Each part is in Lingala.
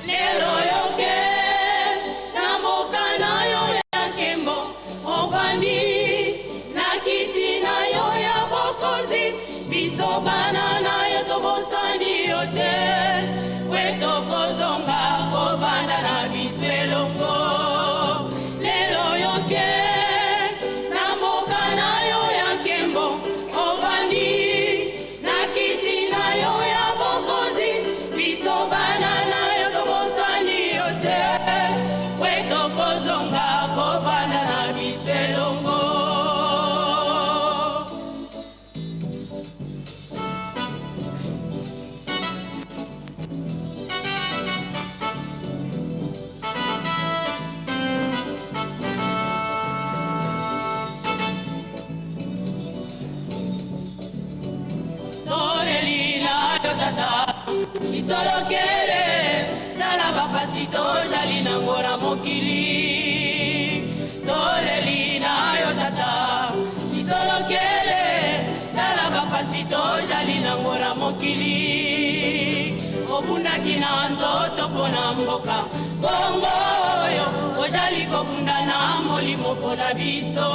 Lelo yoke, na moka na yo ya kembo, ofani tata isolokele tala bapasi tozali nango na mokili toleli na yo tata isolokele tala bapasi tozali nango na mokili obundaki na nzoto mpona mboka bongo oyo ozali kobunda na molimo mpona biso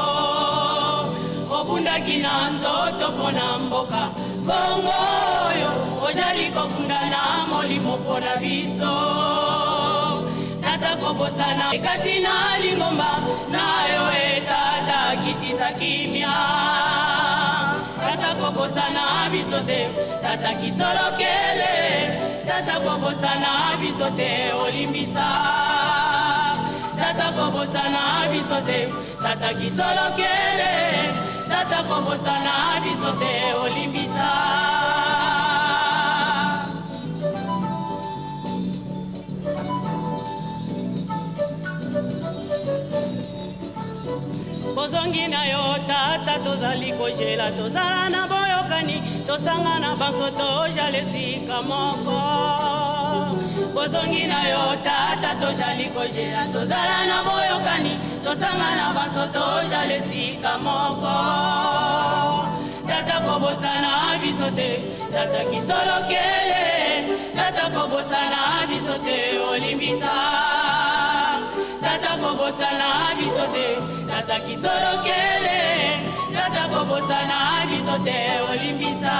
obundaki na nzoto mpona mboka bongo oyo ozali kobunda na molimo mpona biso tata kobosana ekati na lingomba na yo etata kitisa kimia tata kobosana biso te tata kisolokele tata kobosana biso te olimbisa tata kobosana biso te tata kisolokele tata kobosana biso te olimbisa bozongi na yo tata tozali kojela tozala na boyokani tosanga na banso tojala esika moko bozongi na yo tata tozali kojela tozala na boyokani tosanga na banso tojala esika moko tata kobosana biso te tata kisolokele tata kobosana biso te olimbisa tata kobosana biso te tata kisolokele tata kobosana biso te olimbisa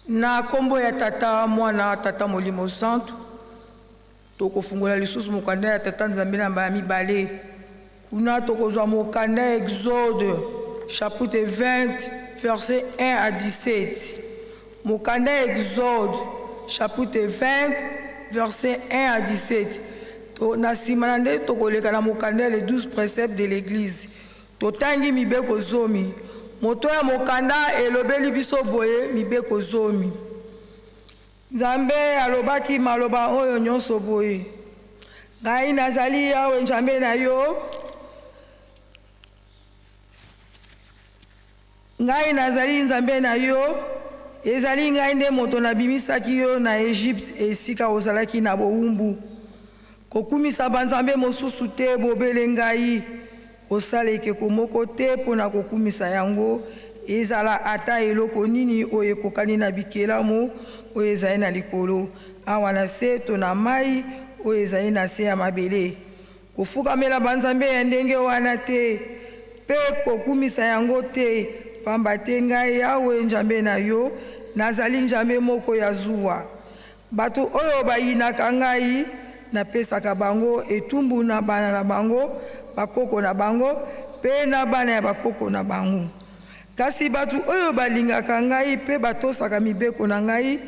Na kombo ya tata mwana tata molimo santo tokofungula lisusu mokanda ya tata nzambe na mbala mibale kuna tokozwa mokanda Exode chapitre 20 verset 1 à 17. Mokanda Exode chapitre 20 verset 1 à 17. Na nsima na nde tokoleka na mokanda les 12 préceptes de l'église. Totangi mibeko zomi. Moto ya mokanda elobeli biso boye mibeko zomi. Nzambe alobaki maloba oyo nyonso boye. Ngai nazali Yawe Nzambe na yo. Ngai nazali Nzambe na yo. Ezali ngai nde moto nabimisaki yo na Egypte esika ozalaki na bowumbu. Kokumisa banzambe mosusu te bobele ngai. Kosala ekeko moko te mpona kokumisa yango ezala ata eloko nini oyo ekokani na bikelamu oyo ezali na likolo awa na se to na mai oyo ezali na se ya mabele. Kofukamela banzambe ya ndenge wana te mpe kokumisa yango te pamba te ngai Yawe Nzambe na yo nazali Nzambe moko ya zuwa. Bato oyo bayinaka ngai napesaka bango etumbu na bana na bango bakoko na bango pe na bana ya bakoko na bango. Kasi batu oyo balingaka ngai pe batosaka mibeko na ngai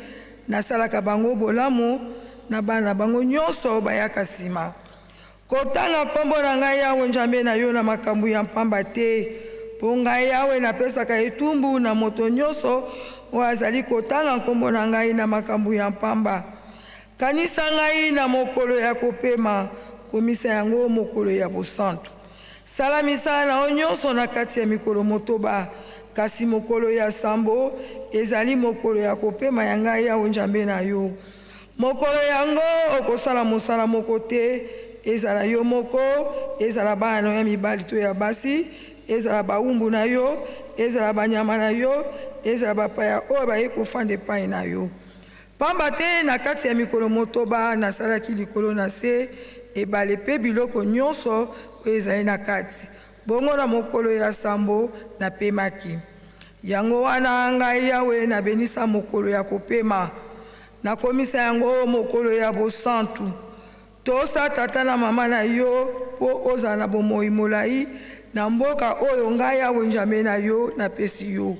nasalaka bango bolamu na bana bango nyonso bayaka nsima. Kotanga kombo na ngai Yawe Nzambe na yo na makambo ya mpamba te mpo ngai Yawe napesaka etumbu na moto nyonso oyo azali kotanga kombo na ngai na makambo ya mpamba. Kanisa ngai na mokolo ya kopema komisa yango mokolo ya bosantu. Sala misala na o nyonso na kati ya mikolo motoba kasi mokolo ya sambo ezali mokolo ya kopema ya ngai Yawe Nzambe na yo. Mokolo yango okosala mosala moko te ezala yo moko ezala bana na yo ya mibali to ya basi ezala bawumbu na yo ezala banyama na yo ezala bapaya oyo baye kofanda epai na yo. Pamba te na kati ya mikolo motoba nasalaki likolo na se ebale pe biloko nyonso oyo ezali na kati. Bongo na mokolo ya sambo napemaki. Yango wana ngai Yawe nabenisa mokolo ya kopema. Nakomisa yango mokolo ya bosantu. Tosa tata na mama na yo po ozala na bomoi molai na mboka oyo ngai Yawe Nzambe na yo napesi yo.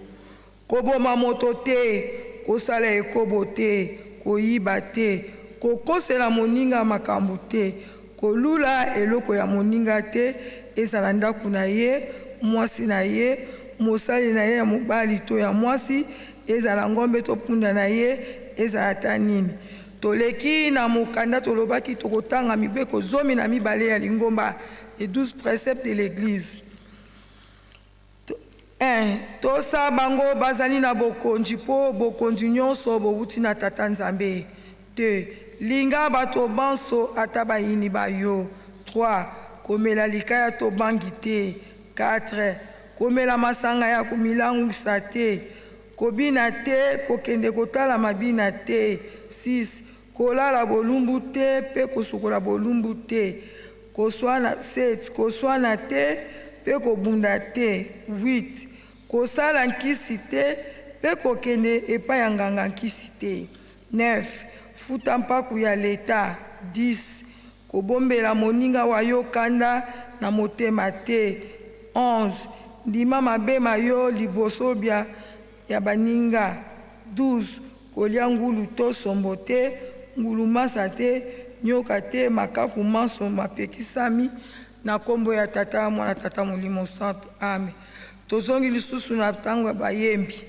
Koboma moto te, kosala ekobo te, koyiba te, kokosela moninga makambo te, kolula eloko ya moninga te, ezala ndako na ye, mwasi na ye, mosali na ye ya mobali to ya mwasi, ezala ngombe to punda na ye, ezala ta nini. Toleki na mokanda tolobaki tokotanga mibeko zomi na mibale ya lingomba, les 12 préceptes de l'église. 1. Tosa bango bazali na bokonzi po bokonzi nyonso bowuti na tata Nzambe. 2. Linga bato banso ata bayini bayo. 3. Komela likaya to bangi te. 4. Komela masanga ya komilangwisa te. Kobina te kokende kotala mabina te. 6. Kolala bolumbu te pe kosukola bolumbu te. Koswana 7. Koswana te pe kobunda te. 8. Kosala nkisi te pe kokende epai ya nganga nkisi te. 9. Futa mpaku ya leta. 10. Kobombela moninga wa yo kanda na motema te. 11. Ndima mabema yo liboso bya ya baninga. 12. Kolia ngulu to sombo te, ngulu masa te, nyoka te, makaku manso mapekisami na kombo ya tata mwana tata molimo santo. Amen. Tozongi lisusu na tango bayembi.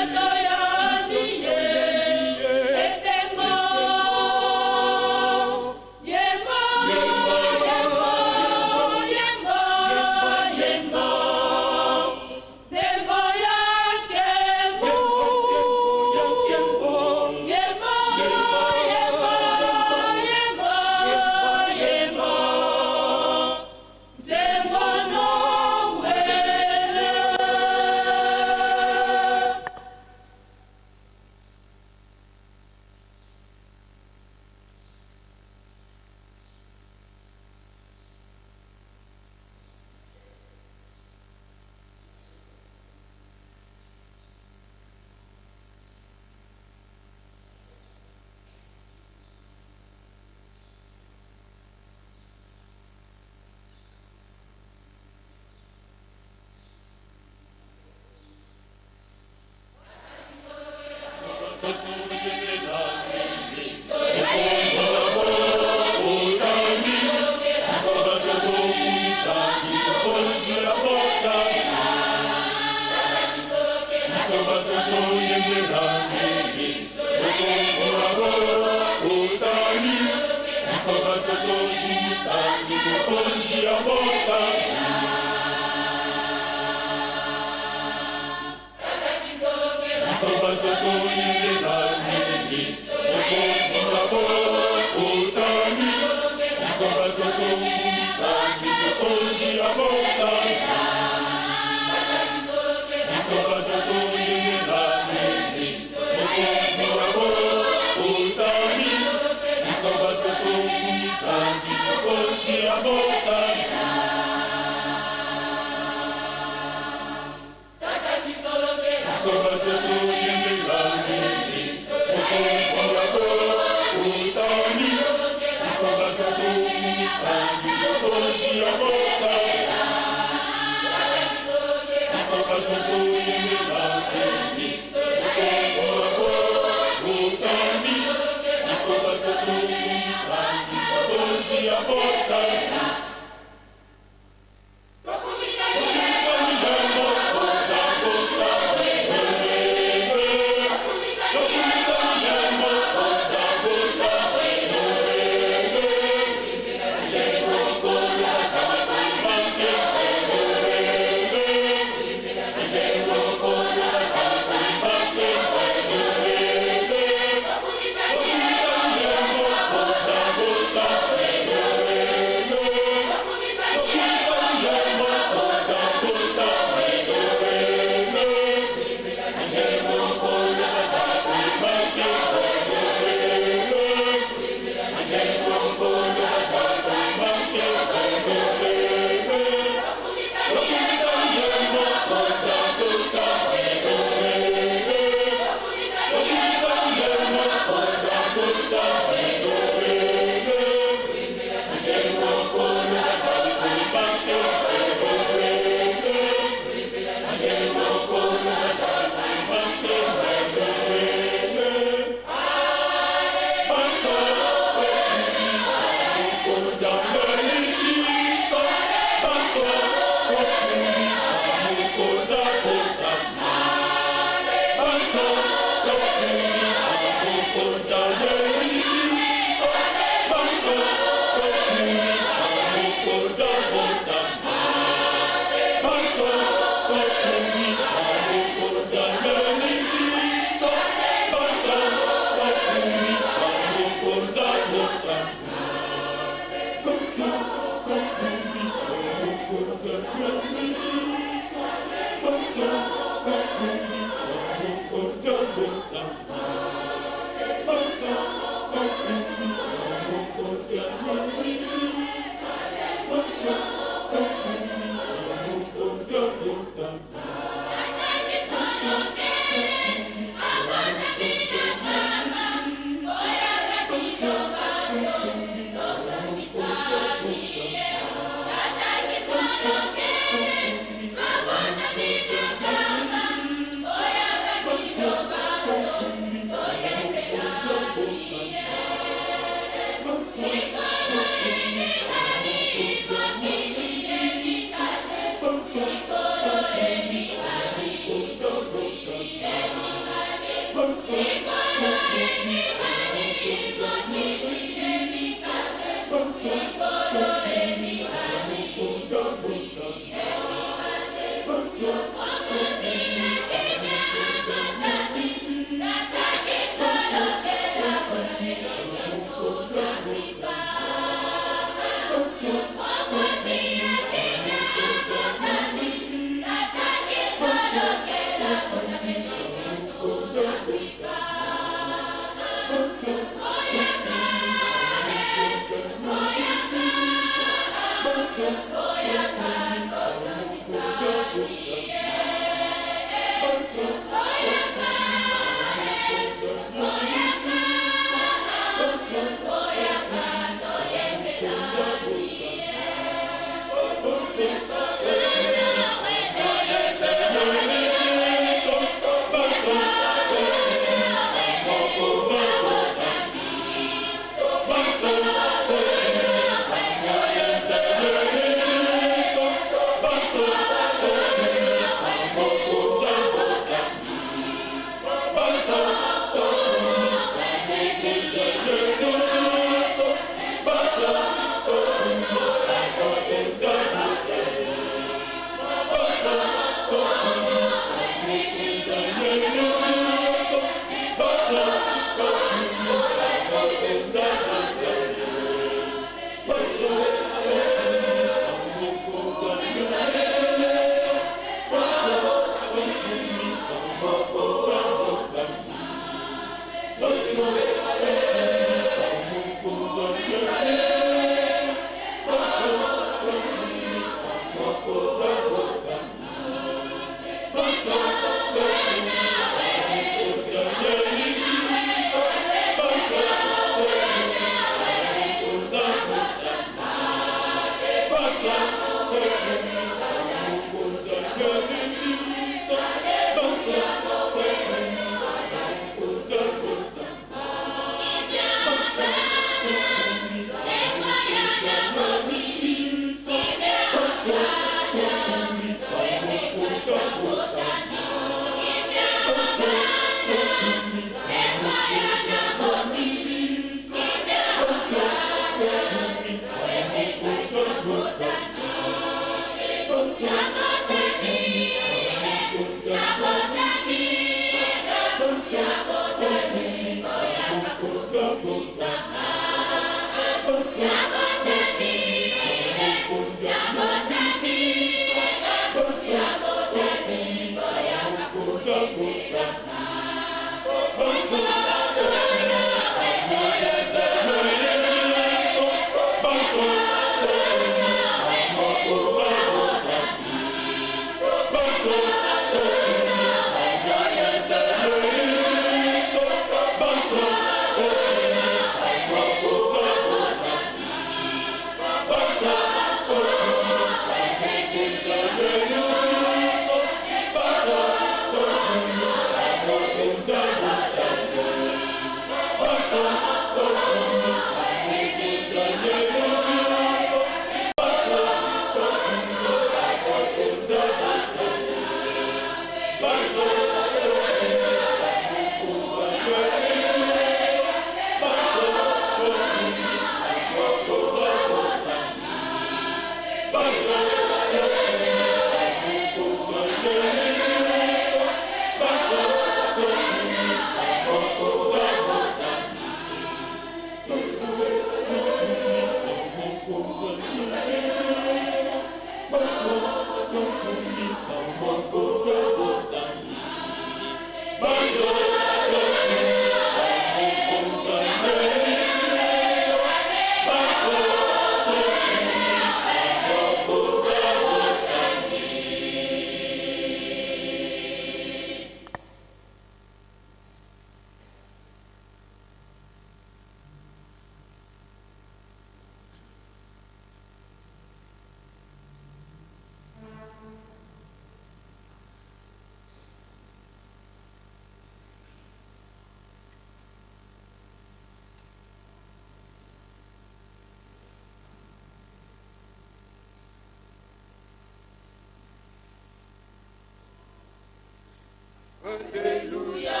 Alléluia,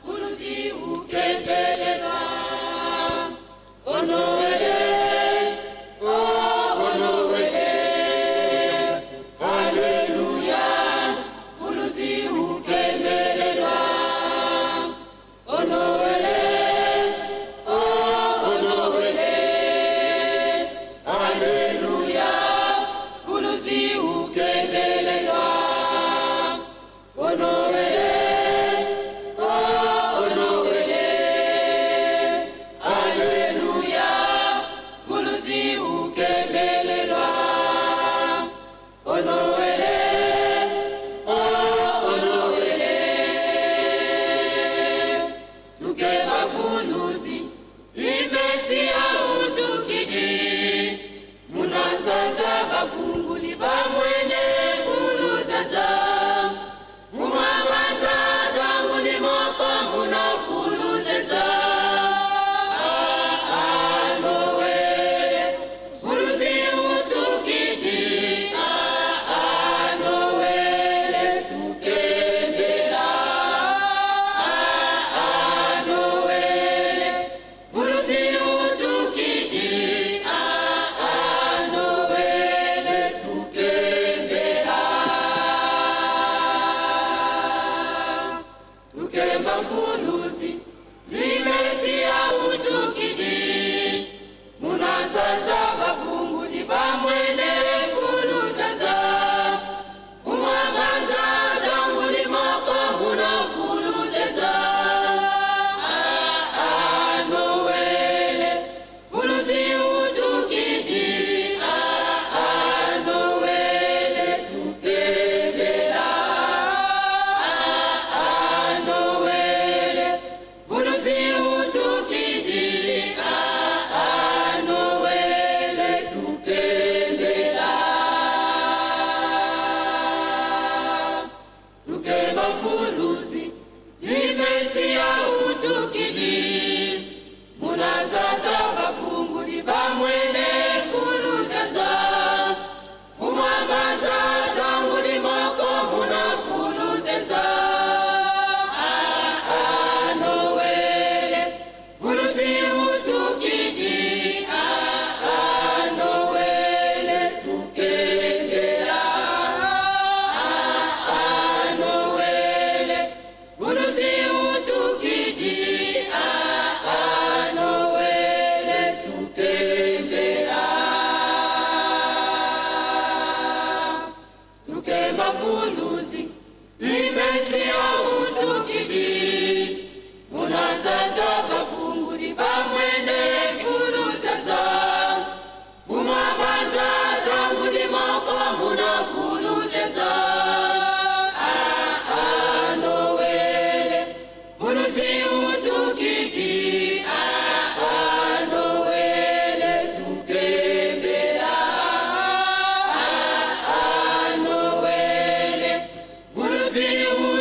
uluzi ukembelelwa. Onowele, oh onowele. Alléluia, uluzi ukembelelwa. Onowele, oh onowele. Alléluia, uluzi ukembelelwa.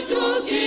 Tuki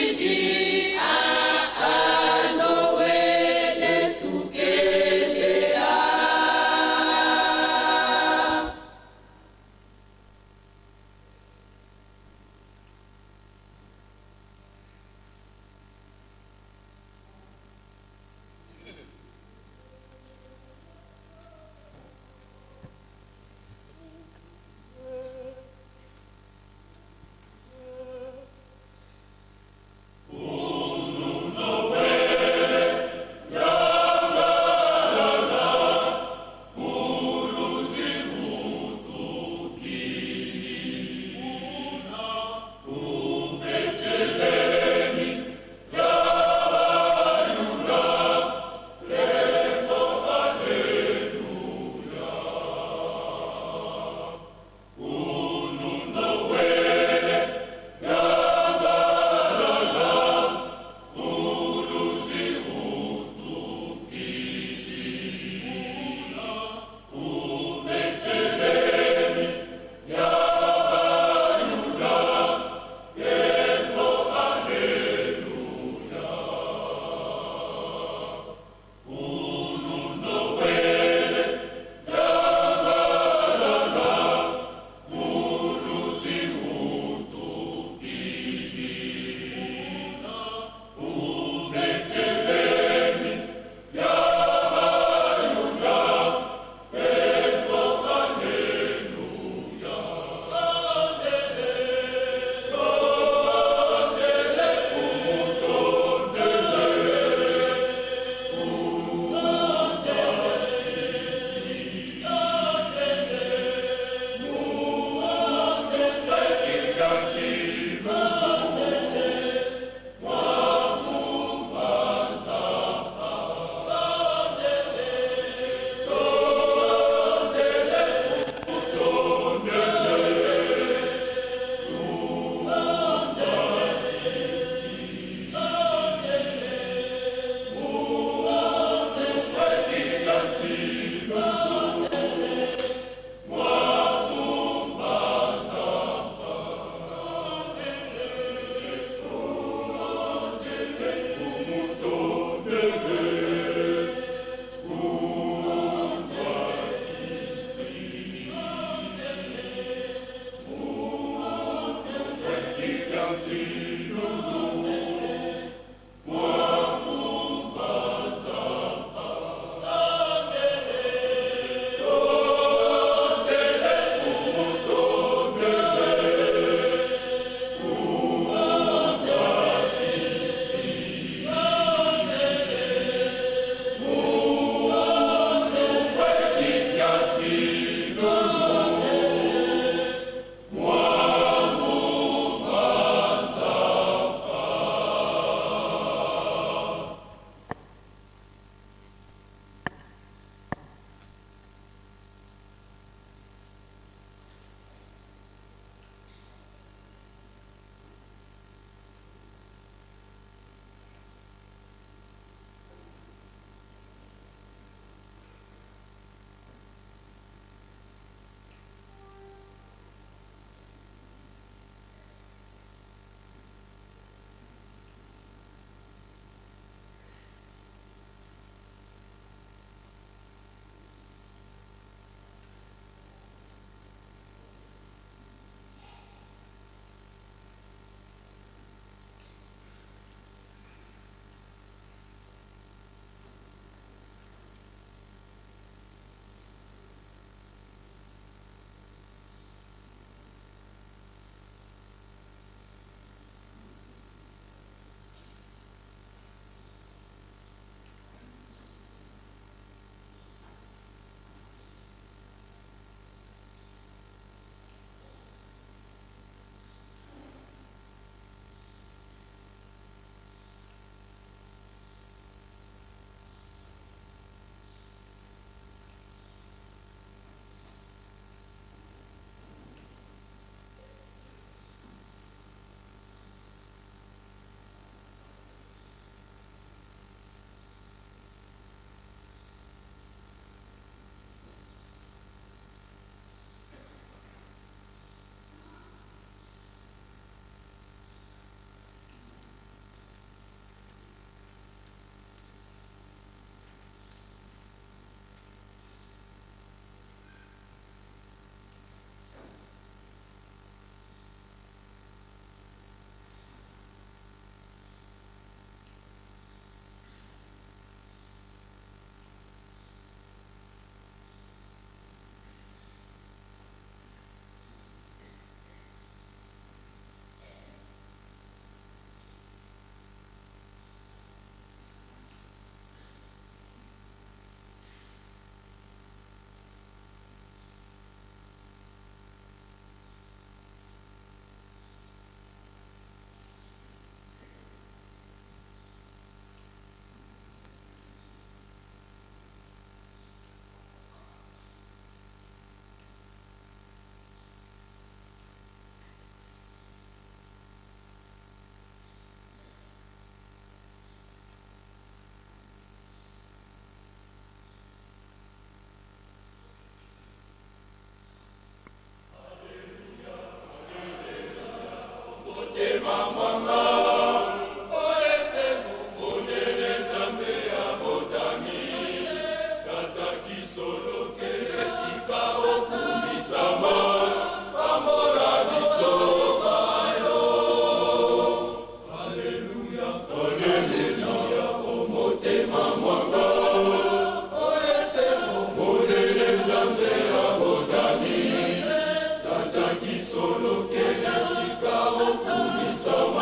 Solo que le chica o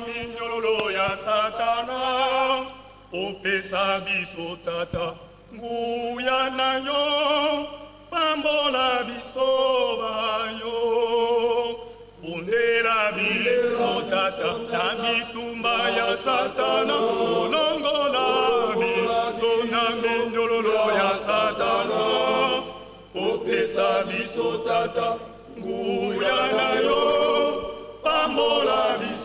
minyololo ya Satana, opesa biso tata, nguya na yo, pambola biso bayo. Bundela biso tata, na mitumba ya Satana, olongola biso na minyololo ya Satana, opesa biso tata, nguya na yo, pambola biso.